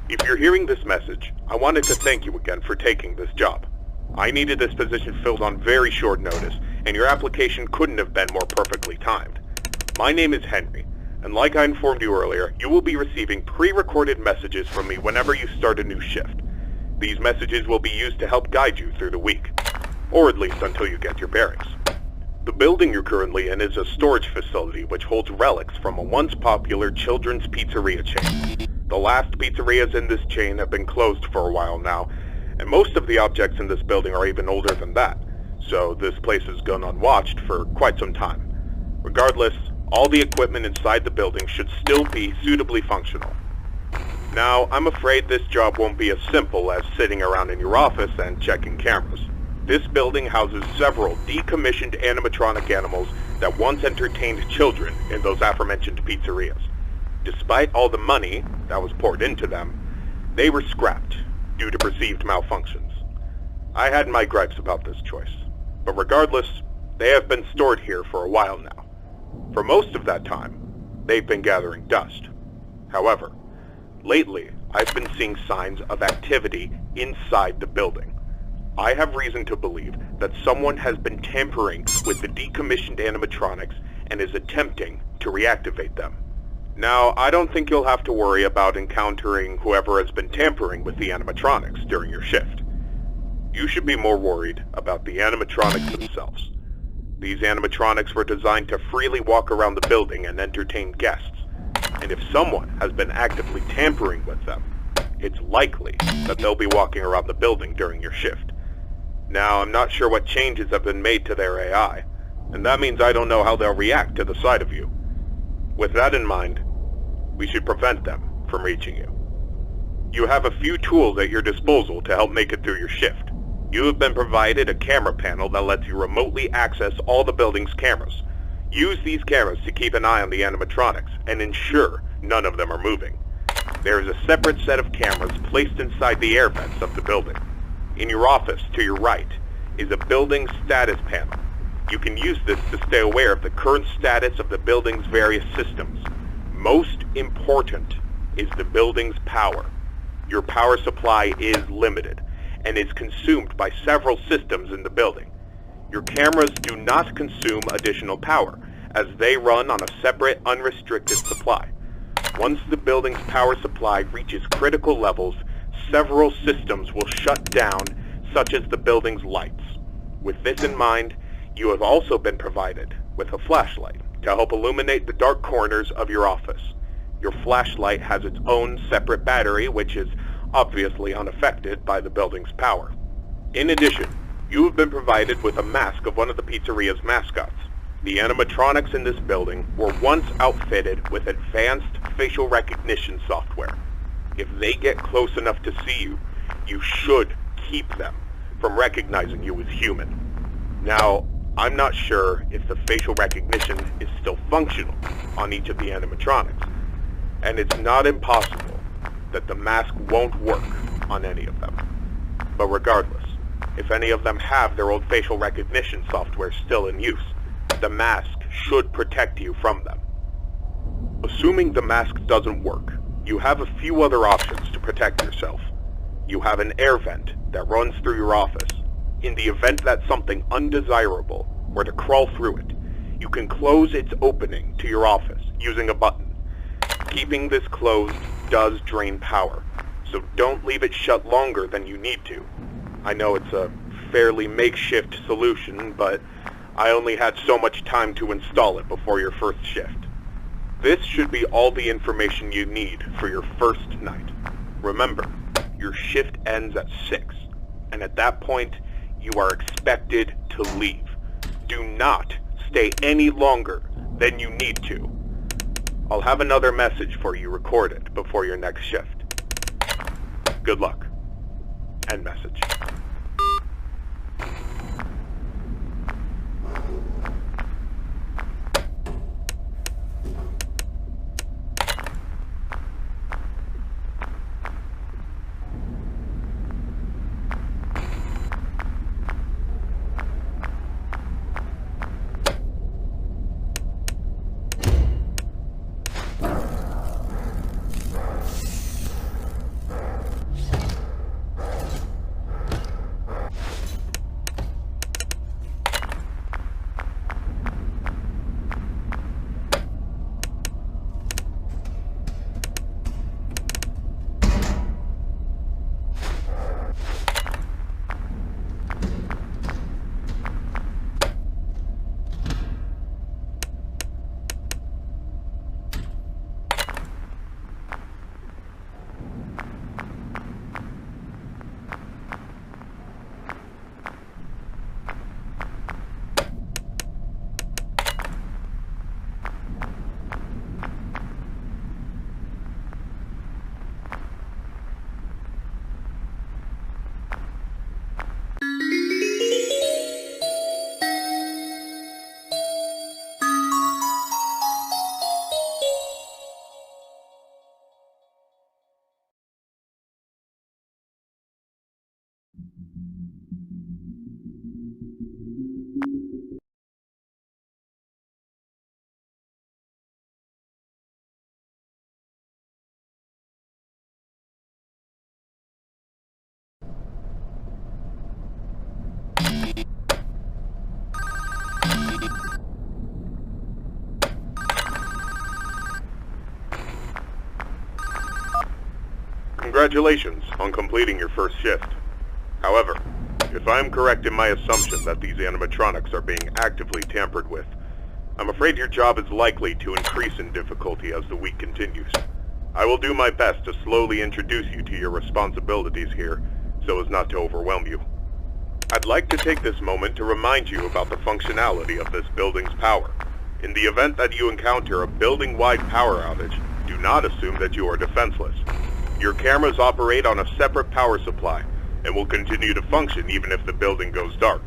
If you're hearing this message, I wanted to thank you again for taking this job. I needed this position filled on very short notice, and your application couldn't have been more perfectly timed. My name is Henry, and like I informed you earlier, you will be receiving pre-recorded messages from me whenever you start a new shift. These messages will be used to help guide you through the week, or at least until you get your bearings. The building you're currently in is a storage facility which holds relics from a once popular children's pizzeria chain. The last pizzerias in this chain have been closed for a while now, and most of the objects in this building are even older than that, so this place has gone unwatched for quite some time. Regardless, all the equipment inside the building should still be suitably functional. Now, I'm afraid this job won't be as simple as sitting around in your office and checking cameras. This building houses several decommissioned animatronic animals that once entertained children in those aforementioned pizzerias. Despite all the money that was poured into them, they were scrapped due to perceived malfunctions. I had my gripes about this choice, but regardless, they have been stored here for a while now. For most of that time, they've been gathering dust. However, lately, I've been seeing signs of activity inside the building. I have reason to believe that someone has been tampering with the decommissioned animatronics and is attempting to reactivate them. Now, I don't think you'll have to worry about encountering whoever has been tampering with the animatronics during your shift. You should be more worried about the animatronics themselves. These animatronics were designed to freely walk around the building and entertain guests, and if someone has been actively tampering with them, it's likely that they'll be walking around the building during your shift. Now, I'm not sure what changes have been made to their AI, and that means I don't know how they'll react to the sight of you. With that in mind, we should prevent them from reaching you. You have a few tools at your disposal to help make it through your shift. You have been provided a camera panel that lets you remotely access all the building's cameras. Use these cameras to keep an eye on the animatronics and ensure none of them are moving. There is a separate set of cameras placed inside the air vents of the building. In your office to your right is a building status panel. You can use this to stay aware of the current status of the building's various systems. Most important is the building's power. Your power supply is limited and is consumed by several systems in the building. Your cameras do not consume additional power, as they run on a separate, unrestricted supply. Once the building's power supply reaches critical levels, several systems will shut down, such as the building's lights. With this in mind, you have also been provided with a flashlight to help illuminate the dark corners of your office. Your flashlight has its own separate battery, which is obviously unaffected by the building's power. In addition, you have been provided with a mask of one of the pizzeria's mascots. The animatronics in this building were once outfitted with advanced facial recognition software. If they get close enough to see you, you should keep them from recognizing you as human. Now, I'm not sure if the facial recognition is still functional on each of the animatronics, and it's not impossible that the mask won't work on any of them. But regardless, if any of them have their old facial recognition software still in use, the mask should protect you from them. Assuming the mask doesn't work, you have a few other options to protect yourself. You have an air vent that runs through your office. In the event that something undesirable were to crawl through it, you can close its opening to your office using a button. Keeping this closed does drain power, so don't leave it shut longer than you need to. I know it's a fairly makeshift solution, but I only had so much time to install it before your first shift. This should be all the information you need for your first night. Remember, your shift ends at 6, and at that point, you are expected to leave. Do not stay any longer than you need to. I'll have another message for you recorded before your next shift. Good luck. End message. Congratulations on completing your first shift. However, if I am correct in my assumption that these animatronics are being actively tampered with, I'm afraid your job is likely to increase in difficulty as the week continues. I will do my best to slowly introduce you to your responsibilities here, so as not to overwhelm you. I'd like to take this moment to remind you about the functionality of this building's power. In the event that you encounter a building-wide power outage, do not assume that you are defenseless. Your cameras operate on a separate power supply, and will continue to function even if the building goes dark,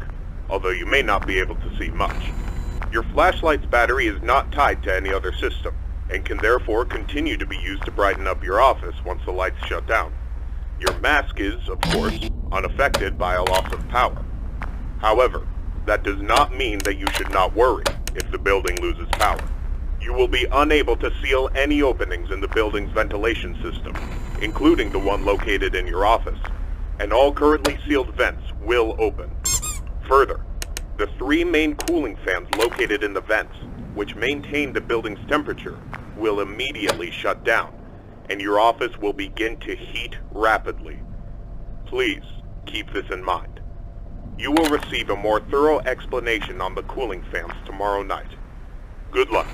although you may not be able to see much. Your flashlight's battery is not tied to any other system, and can therefore continue to be used to brighten up your office once the lights shut down. Your mask is, of course, unaffected by a loss of power. However, that does not mean that you should not worry if the building loses power. You will be unable to seal any openings in the building's ventilation system, including the one located in your office, and all currently sealed vents will open. Further, the 3 main cooling fans located in the vents, which maintain the building's temperature, will immediately shut down, and your office will begin to heat rapidly. Please keep this in mind. You will receive a more thorough explanation on the cooling fans tomorrow night. Good luck.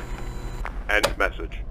End message.